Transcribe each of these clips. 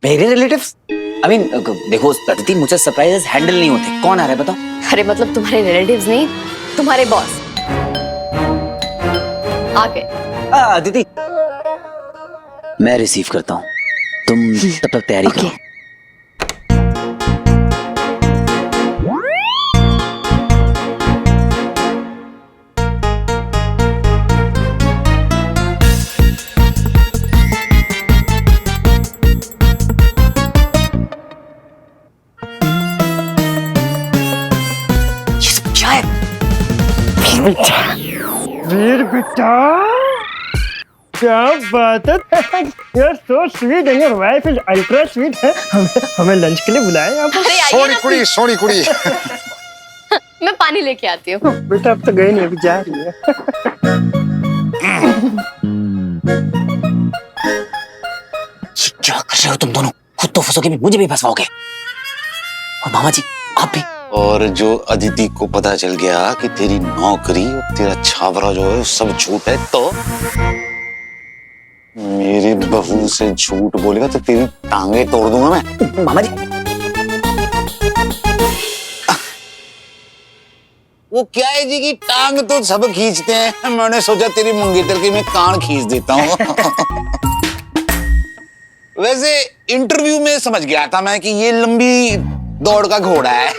मेरे relatives? I mean देखो अदिति, मुझे सरप्राइजेस हैंडल नहीं होते। कौन आ रहा है बताओ? अरे मतलब तुम्हारे रिलेटिव्स नहीं, तुम्हारे बॉस आ गए। अदिति, मैं रिसीव करता हूँ, तुम तब तक तैयारी करो। वीर बेटा, क्या बात है। You're so sweet and your wife is ultra sweet है। हमें लंच के लिए बुलाया यहाँ पर। अरे आइए सोनी ना कुड़ी, सोनी कुड़ी। मैं पानी लेके आती हूँ। बेटा अब तो गई नहीं, अभी जा रही है। क्या कर रहे हो तुम दोनों? खुद तो फंसोगे, मुझे भी फंसवाओगे। और मामा जी आप भी। और जो अदिति को पता चल गया कि तेरी नौकरी और तेरा छावरा जो है सब झूठ है, तो मेरी बहू से झूठ बोलेगा तो तेरी टांगे तोड़ दूंगा मैं। मामा जी वो क्या है जी कि टांग तो सब खींचते हैं, मैंने सोचा तेरी मंगेतर की मैं कान खींच देता हूँ। वैसे इंटरव्यू में समझ गया था मैं कि ये लंबी दौड़ का घोड़ा है,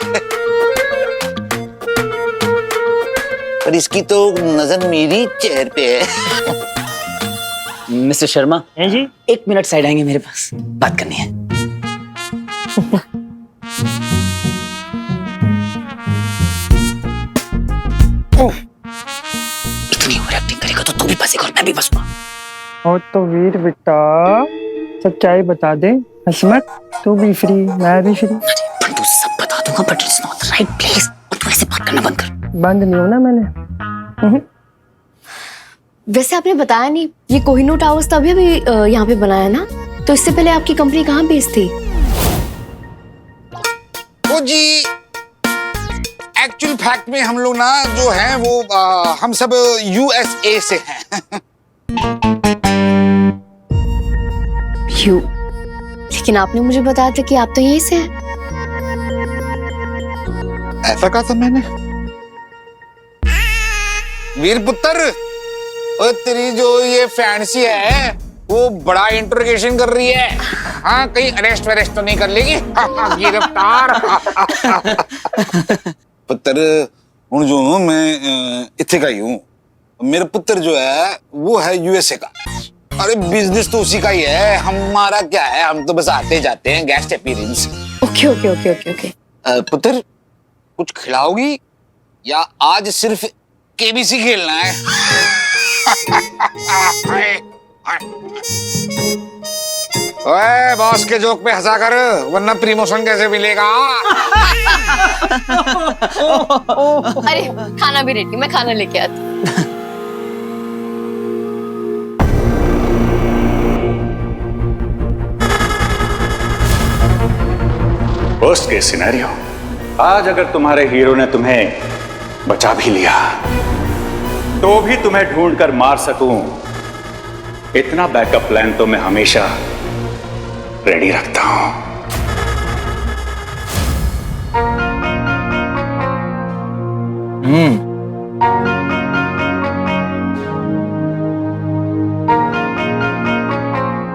पर इसकी तो नजर मेरी चेहरे पे है। मिस्टर शर्मा, हैं जी? 1 मिनट साइड आएंगे, मेरे पास बात करनी है। इतनी ओवर एक्टिंग करेगा तो तू भी फंसेगा और मैं भी फंसूंगा। और तो वीर बेटा, सच्चाई बता दे, हंस मत। तू भी फ्री, मैं भी फ्री। बंटू सब बता दूंगा, but it's not the right place. तू ऐसे बात करना बंद कर। बंद नहीं होना मैंने। वैसे आपने बताया नहीं, ये कोहिनूर टावर्स तभी अभी यहाँ पे बनाया ना? तो इससे पहले आपकी कंपनी कहाँ बेस्ड थी? वो जी एक्चुअल फैक्ट में हम लोग ना जो हैं वो हम सब यूएसए से हैं। लेकिन आपने मुझे बताया था कि आप तो यहीं से हैं। ऐसा कहा था मैंने? वीर पुत्र, और तेरी जो ये फैंसी है वो बड़ा इंटरोगेशन कर रही है। हाँ, कहीं अरेस्ट वरेस्ट तो नहीं कर लेगी? गिरफ्तार। पुत्र हूं जो हूं मैं इत्थे का ही हूँ। मेरा पुत्र जो है वो है यूएसए का। अरे बिजनेस तो उसी का ही है, हमारा क्या है, हम तो बस आते जाते हैं, guest appearance. Okay okay okay okay okay. पुत्र कुछ खिलाओगी या आज सिर्फ केबीसी खेलना है? ओए बॉस के जोक पे हंसा कर, वरना प्रमोशन कैसे मिलेगा? अरे खाना भी रेडी, मैं खाना लेके आती हूँ। वर्स्ट केस सिनेरियो, आज अगर तुम्हारे हीरो ने तुम्हें बचा भी लिया तो भी तुम्हें ढूंढ कर मार सकूं, इतना बैकअप प्लान तो मैं हमेशा रेडी रखता हूं।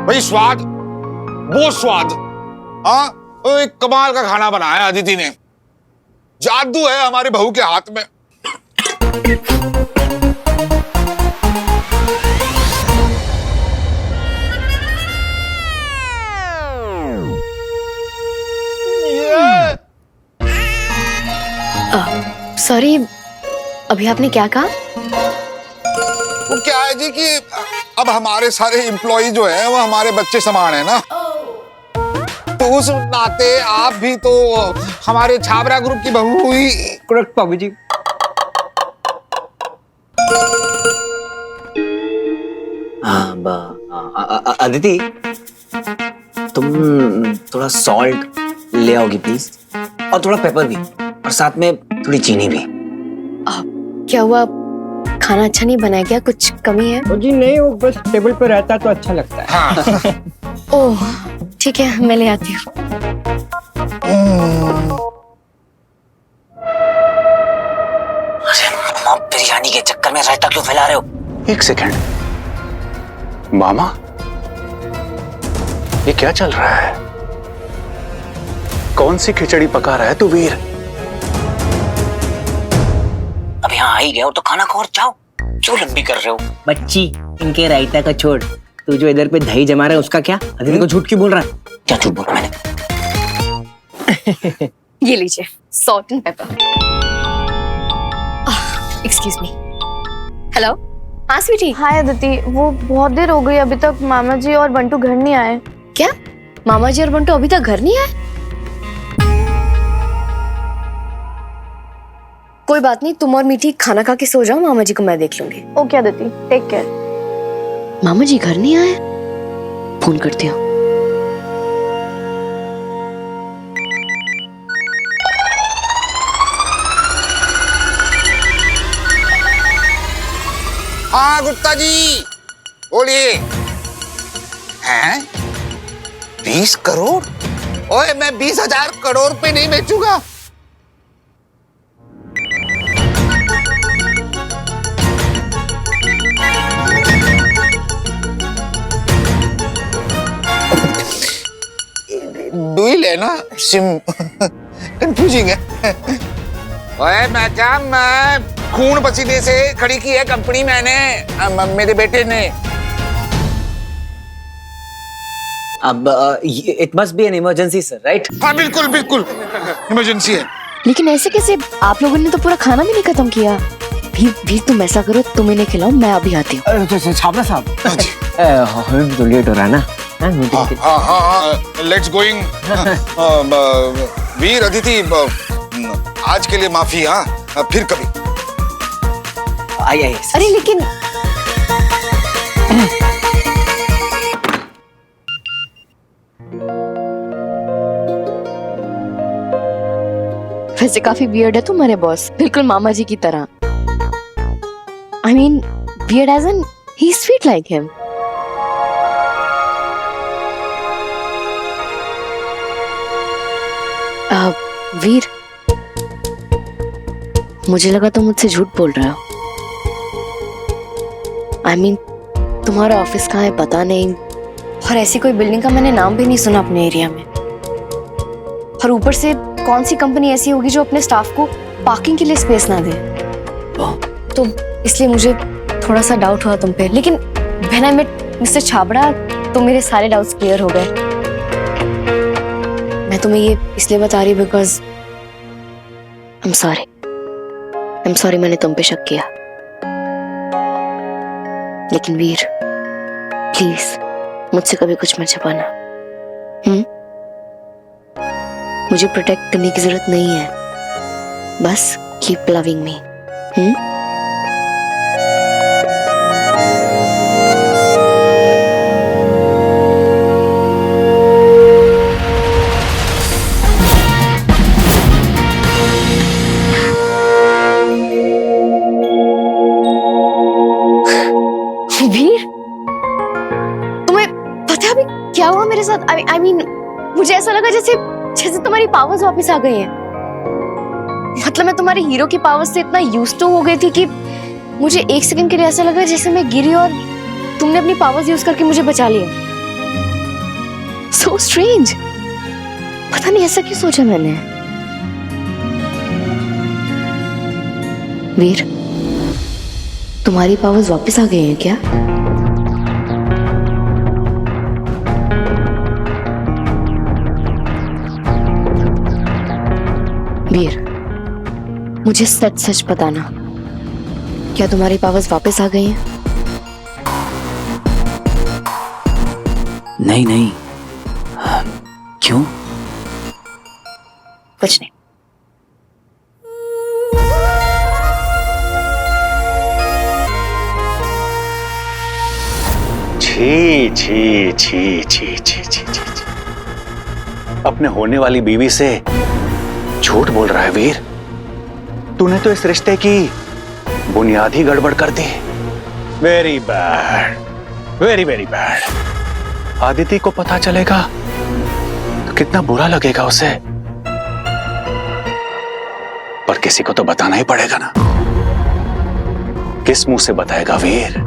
भाई स्वाद, वो स्वाद। हाँ, एक कमाल का खाना बनाया अदिति ने। जादू है हमारी बहू के हाथ में। सॉरी, अभी आपने क्या कहा? वो क्या है जी कि अब हमारे सारे एम्प्लॉय जो है वो हमारे बच्चे समान है ना, तो उस नाते आप भी तो हमारे छाबरा ग्रुप की बहू हुई। करेक्ट बाबू जी। अदिति, तुम थोड़ा सॉल्ट ले आओगी प्लीज, और थोड़ा पेपर भी, और साथ में थोड़ी चीनी भी। क्या हुआ, खाना अच्छा नहीं बनाया क्या? कुछ कमी है? जी नहीं, वो बस टेबल पे रहता तो अच्छा लगता है। हाँ। ओह ठीक है, मैं ले आती हूँ। अरे मामा, बिरयानी के चक्कर में रायता क्यों फैला रहे हो? एक सेकंड, मामा ये क्या चल रहा है? कौन सी खिचड़ी पका रहा है तू वीर? अब यहाँ आ ही गए हो तो खाना खाओ और जाओ, क्यों लंबी कर रहे हो? बच्ची, इनके रायता का छोड़, तू जो इधर पे दही जमा रहा है उसका क्या? अदिति को झूठ क्यों बोल रहा है? क्या झूठ बोला मैंने? ये लीजिए, salt and paper. Excuse me. Hello, हाँ स्वीटी। हाय अदिति, वो बहुत देर हो गई अभी तक मामा जी और बंटू घर नहीं आए। क्या मामा जी और बंटू अभी तक घर नहीं आए? कोई बात नहीं, तुम और मीठी खाना खा के सो जाओ, मामा जी को मैं देख लूंगी। Okay Aditi, take care. मामा जी घर नहीं आए, फोन करती हूँ। हाँ गुप्ता जी बोलिए। हैं 20 करोड़? ओए मैं 20,000 करोड़ पे नहीं बेचूंगा। डुई लेना सिम कंफ्यूजिंग है। ओए मैडम, खून पसीने से खड़ी की है कंपनी मैंने, मेरे बेटे ने। अब it must be an emergency sir, right? हाँ बिल्कुल बिल्कुल इमरजेंसी है। लेकिन ऐसे कैसे? आप लोगों ने तो पूरा खाना भी नहीं खत्म किया। भी तुम ऐसा करो, तुम इन्हें खिलाओ, मैं अभी आती हूँ। छापरा साहब, हमें तो लेट हो रहा है ना। हाँ लेट्स गोइंग। वीर अदिति, आज के लिए माफी। हाँ फिर कभी। आइए। अरे लेकिन वैसे काफी वियर्ड है तुम्हारे बॉस, बिल्कुल मामा जी की तरह। I mean weird as in he sweet like him. Veer, मुझे लगा तुम मुझसे झूठ बोल रहे हो। आई मीन तुम्हारा ऑफिस कहाँ है पता नहीं, और ऐसी कोई बिल्डिंग का मैंने नाम भी नहीं सुना अपने एरिया में। और ऊपर से कौन सी कंपनी ऐसी होगी जो अपने स्टाफ को पार्किंग के लिए स्पेस ना दे? तो इसलिए मुझे थोड़ा सा डाउट हुआ तुम पे। लेकिन when I met mister Chhabra तो मेरे सारे डाउट्स क्लियर हो गए। मैं तुम्हें ये इसलिए बता रही बिकॉज आई एम सॉरी मैंने तुम पे शक किया। लेकिन वीर प्लीज मुझसे कभी कुछ मत छुपाना। मुझे प्रोटेक्ट करने की जरूरत नहीं है, बस कीप लविंग मी। वीर, तुम्हें पता है अभी क्या हुआ मेरे साथ? I mean, मुझे ऐसा लगा जैसे तुम्हारी पावर्स वापस आ गई हैं। मतलब मैं तुम्हारे हीरो की पावर्स से इतना यूज्ड टू हो गई थी कि मुझे एक सेकंड के लिए ऐसा लगा जैसे मैं गिरी और तुमने अपनी पावर्स यूज करके मुझे बचा लिया। So strange। पता नहीं ऐसा क्यों सोचा मैंने। वीर, तुम्हारी पावर्स वापस आ गई हैं क्या? वीर, मुझे सच सच बताना, क्या तुम्हारी पावर्स वापस आ गई हैं? नहीं। क्यों? कुछ नहीं। छी छी छी छी छी छी छी। अपने होने वाली बीवी से झूठ बोल रहा है वीर। तूने तो इस रिश्ते की बुनियाद ही गड़बड़ कर दी। Very bad, very very bad. Aditi को पता चलेगा कितना बुरा लगेगा उसे, पर किसी को तो बताना ही पड़ेगा ना। किस मुंह से बताएगा वीर?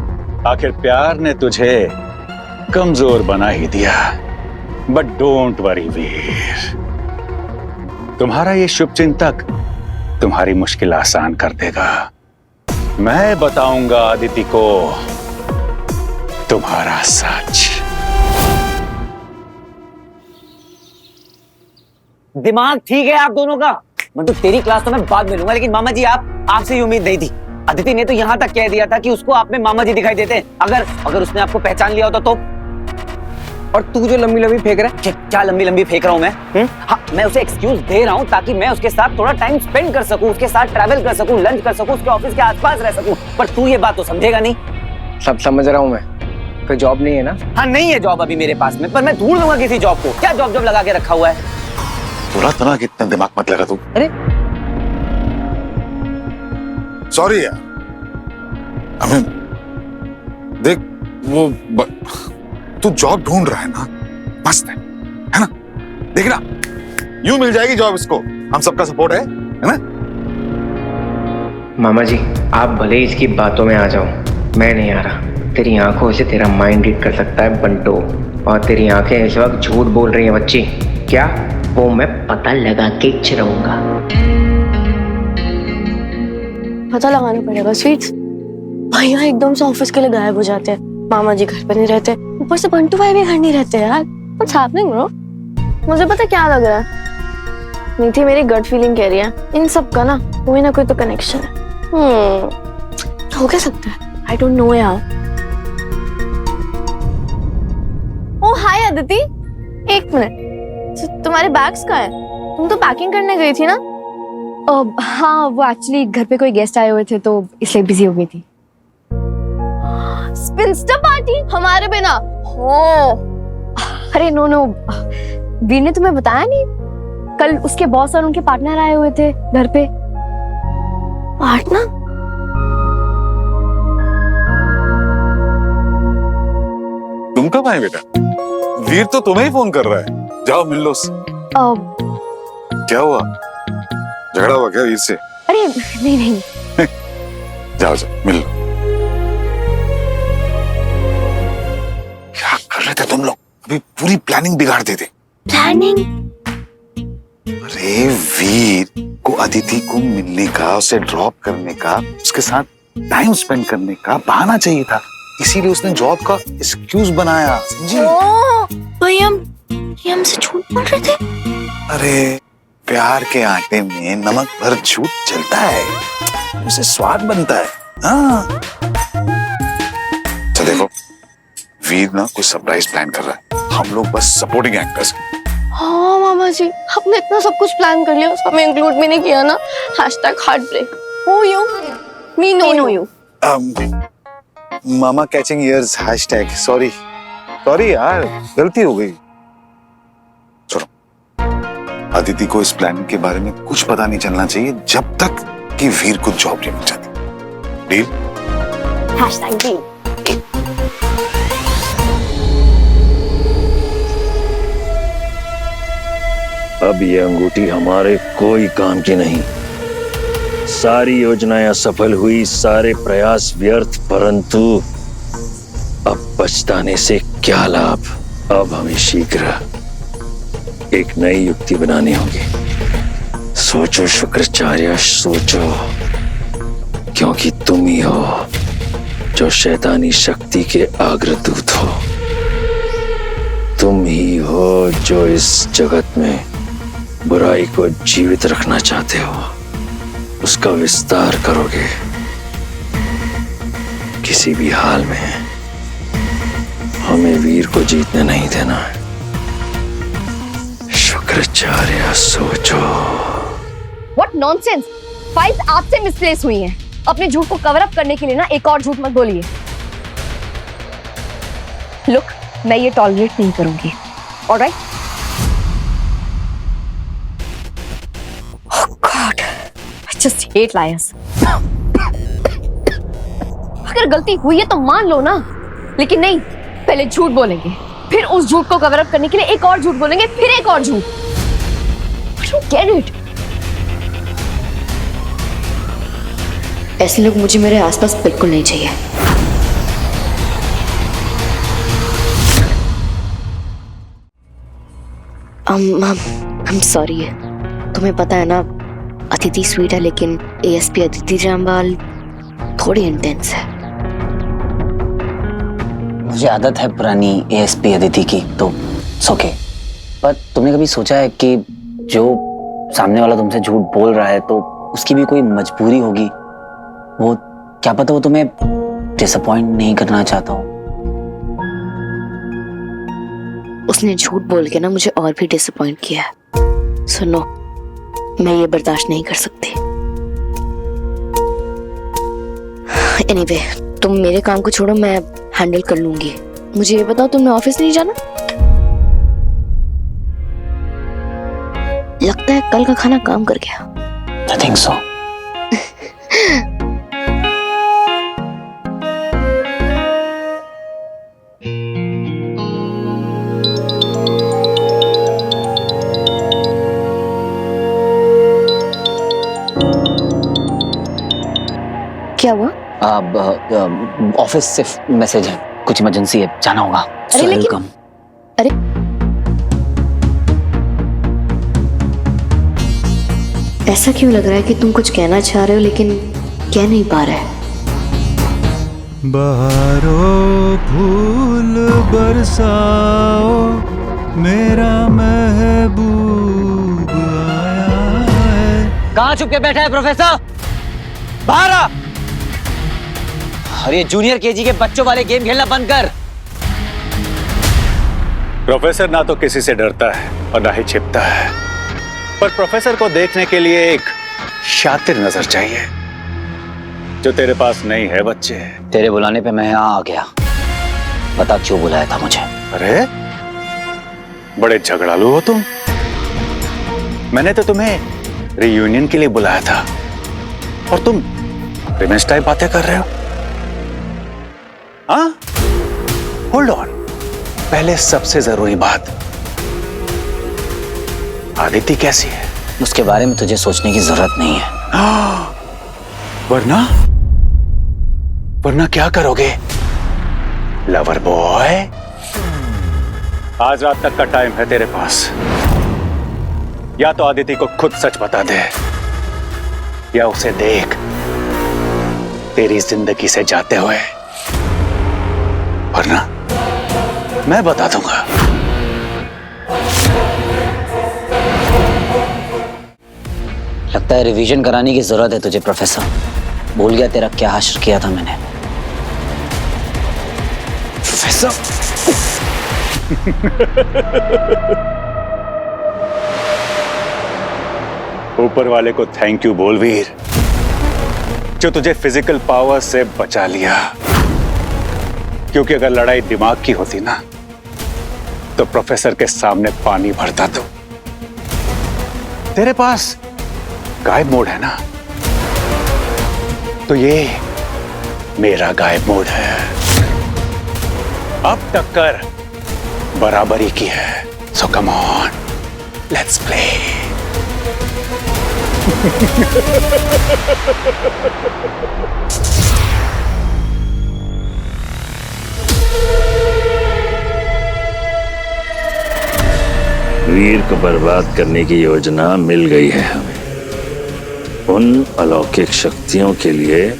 आखिर प्यार ने तुझे कमजोर बना ही दिया। बट डोंट वरी वीर, तुम्हारा ये शुभचिंतक तुम्हारी मुश्किल आसान कर देगा। मैं बताऊंगा अदिति को तुम्हारा सच। दिमाग ठीक है आप दोनों का? मतलब तेरी क्लास तो मैं बाद में लूंगा, लेकिन मामा जी आपसे ये उम्मीद नहीं थी। अदिति ने तो यहाँ तक कह दिया था कि उसको आप में मामा जी दिखाई देते हैं। अगर उसने आपको पहचान लिया होता तो। और तू जो लंबी लंबी फेंक रहा है, क्या लंबी लंबी फेंक रहा हूँ मैं? हाँ, मैं उसे एक्सक्यूज दे रहा हूँ ताकि मैं उसके साथ थोड़ा टाइम स्पेंड कर सकूं, उसके साथ ट्रैवल कर सकूं, लंच कर सकूं, उसके ऑफिस के आसपास रह सकूं। पर तू ये बात तो समझेगा नहीं। सब समझ रहा हूँ मैं, कोई जॉब नहीं है ना? हाँ, नहीं है जॉब अभी मेरे पास में, पर मैं ढूंढ लूंगा किसी जॉब को। क्या जॉब लगा के रखा हुआ है? तुरा कितना दिमाग मत लगा तू। अरे सॉरी यार, अमिन देख वो तू जॉब ढूंढ रहा है ना, मस्त है ना? देख ना, यूं मिल जाएगी जॉब इसको, हम सबका सपोर्ट है ना? मामा जी, आप भले ही इसकी बातों में आ जाओ, मैं नहीं आ रहा। तेरी आंखों से तेरा माइंड रीड कर सकता है बंटो, और तेरी आंखें इस वक्त झूठ बोल रही हैं बच्ची। क्या? वो मैं पता लगा के चिढ़ाऊंगा। पता लगाना पड़ेगा स्वीट्स। भैया एकदम से ऑफिस के लिए गायब हो जाते हैं, मामा जी घर पे नहीं रहते, ऊपर से बंटू भाई भी घर नहीं रहते यार। What's happening bro? मुझे पता क्या लग रहा है, नीति मेरी गट फीलिंग कह रही है इन सब का ना कोई ना कोई तो कनेक्शन है। हो क्या सकता है? आई डोंट नो यार। ओ हाय अदिति, एक मिनट, तुम्हारे बैग्स कहाँ हैं? तुम तो पैकिंग करने गई थी ना? हाँ, वो एक्चुअली घर पे कोई गेस्ट आए हुए थे तो इसलिए बिजी हो गई थी। स्पिंस्टर पार्टी हमारे बिना? हो अरे नो, वीर ने तुम्हें बताया नहीं? कल उसके बॉस और उनके पार्टनर आए हुए थे घर पे। पार्टनर? तुम कब आए बेटा? वीर तो तुम्हें ही फोन कर रहा है, जाओ मिल लो उससे। क्या हुआ, झगड़ा हुआ क्या वीर से? अरे नहीं। जाओ मिल लो। क्या कर रहे थे तुम लोग? अभी पूरी प्लानिंग बिगाड़ देते। प्लानिंग? अरे वीर को अदिति को मिलने का, उसे ड्रॉप करने का, उसके साथ टाइम स्पेंड करने का बहाना चाहिए था, इसीलिए उसने जॉब का एक्सक्यूज बनाया, समझी? भाई ये हमसे झूठ बोल रहे थे। अरे प्यार के आटे में नमक भर झूठ चलता है, उससे स्वाद बनता है। हाँ तो देखो, वीर ना कोई सरप्राइज प्लान कर रहा है, हम लोग बस सपोर्टिंग एक्टर्स। हाँ मामा जी, आपने इतना सब कुछ प्लान कर लिया, उसको हमें इंक्लूड भी नहीं किया ना। #heartbreak. Who you? Me know you. Mama catching years #. Sorry यार, गलती हो गई। चलो, अदिति को इस प्लान के बारे में कुछ पता नहीं चलना चाहिए जब तक कि वीर को जॉब नहीं मिल जाती। डील? #deal. अब ये अंगूठी हमारे कोई काम की नहीं। सारी योजनाएं असफल हुई, सारे प्रयास व्यर्थ, परंतु अब पछताने से क्या लाभ। अब हमें शीघ्र एक नई युक्ति बनानी होगी। सोचो शुक्राचार्य, सोचो, क्योंकि तुम ही हो जो शैतानी शक्ति के अग्रदूत हो। तुम ही हो जो इस जगत में बुराई को जीवित रखना चाहते हो, उसका विस्तार करोगे। किसी भी हाल में हमें वीर को जीतने नहीं देना है। शुक्राचार्य, सोचो। What nonsense! फाइल्स आपसे मिसप्लेस हुई हैं। अपने झूठ को कवर अप करने के लिए ना एक और झूठ मत बोलिए। लुक, मैं ये टॉलरेट नहीं करूंगी। Alright? Oh God, I just hate liars. अगर गलती हुई है तो मान लो ना, लेकिन नहीं, पहले झूठ बोलेंगे, फिर उस झूठ को कवर अप करने के लिए एक और झूठ बोलेंगे, फिर एक और झूठ। I don't get it. ऐसे लोग मुझे मेरे आसपास बिल्कुल नहीं चाहिए। I'm sorry। तुम्हें पता है ना, अदिति स्वीट है लेकिन ASP अदिति जामवाल थोड़ी इंटेंस है। मुझे आदत है पुरानी ASP अदिति की, तो ओके। पर तुमने कभी सोचा है कि जो सामने वाला तुमसे झूठ बोल रहा है तो उसकी भी कोई मजबूरी होगी? वो क्या पता वो तुम्हें डिसअपॉइंट नहीं करना चाहता हो। उसने झूठ बोल के ना मुझे और भी डिसअपॉइंट किया है। सुनो, मैं ये बर्दाश्त नहीं कर सकती। एनीवे, तुम मेरे काम को छोड़ो, मैं हैंडल कर लूंगी। मुझे ये बताओ, तुमने ऑफिस नहीं जाना? लगता है कल का खाना काम कर गया। I think so। क्या हुआ? ऑफिस से मैसेज है, कुछ इमरजेंसी है, जाना होगा। अरे लेकिन, अरे ऐसा क्यों लग रहा है कि तुम कुछ कहना चाह रहे हो लेकिन कह नहीं पा रहे? बहारों फूल बरसाओ, मेरा महबूब आया है। कहाँ छुप के बैठा है प्रोफेसर? बाहर आ! और ये जूनियर केजी के बच्चों वाले गेम खेलना बंद कर। प्रोफेसर ना तो किसी से डरता है और ना ही छिपता है, पर प्रोफेसर को देखने के लिए एक शातिर नजर चाहिए, जो तेरे पास नहीं है बच्चे। तेरे बुलाने पे मैं यहाँ आ गया। बता क्यों बुलाया था मुझे? अरे बड़े झगड़ालू हो तुम। मैंने तो तुम्हें रियूनियन के लिए बुलाया था और तुम रिवेंज टाइप बातें कर रहे हो। हाँ, होल्ड ऑन। पहले सबसे जरूरी बात, आदिति कैसी है? उसके बारे में तुझे सोचने की जरूरत नहीं है। वरना वरना क्या करोगे लवर बॉय? आज रात तक का टाइम है तेरे पास। या तो आदिति को खुद सच बता दे, या उसे देख तेरी जिंदगी से जाते हुए, वरना मैं बता दूंगा। लगता है रिवीजन कराने की जरूरत है तुझे प्रोफेसर। भूल गया तेरा क्या हश्र किया था मैंने। प्रोफेसर ऊपर वाले को थैंक यू बोल वीर, जो तुझे फिजिकल पावर से बचा लिया। क्योंकि अगर लड़ाई दिमाग की होती ना, तो प्रोफेसर के सामने पानी भरता। तो तेरे पास गायब मोड है ना, तो ये मेरा गायब मोड है। अब टक्कर बराबरी की है, सो कम ऑन, लेट्स प्ले। वीर को बर्बाद करने की योजना मिल गई है हमें। उन अलौकिक शक्तियों के लिए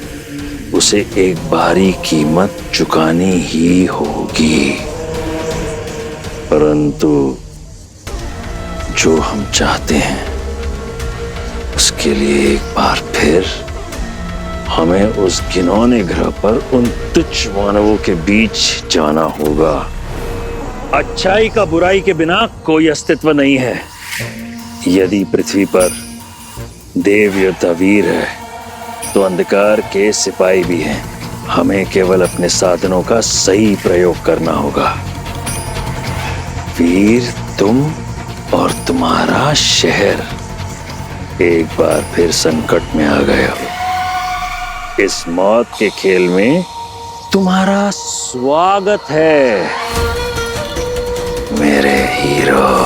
उसे एक भारी कीमत चुकानी ही होगी, परंतु जो हम चाहते हैं उसके लिए एक बार फिर हमें उस घिनौने ग्रह पर उन तुच्छ मानवों के बीच जाना होगा। अच्छाई का बुराई के बिना कोई अस्तित्व नहीं है। यदि पृथ्वी पर देव योद्धा वीर है, तो अंधकार के सिपाही भी हैं। हमें केवल अपने साधनों का सही प्रयोग करना होगा। वीर, तुम और तुम्हारा शहर एक बार फिर संकट में आ गए हो। इस मौत के खेल में तुम्हारा स्वागत है। मेरे हीरो।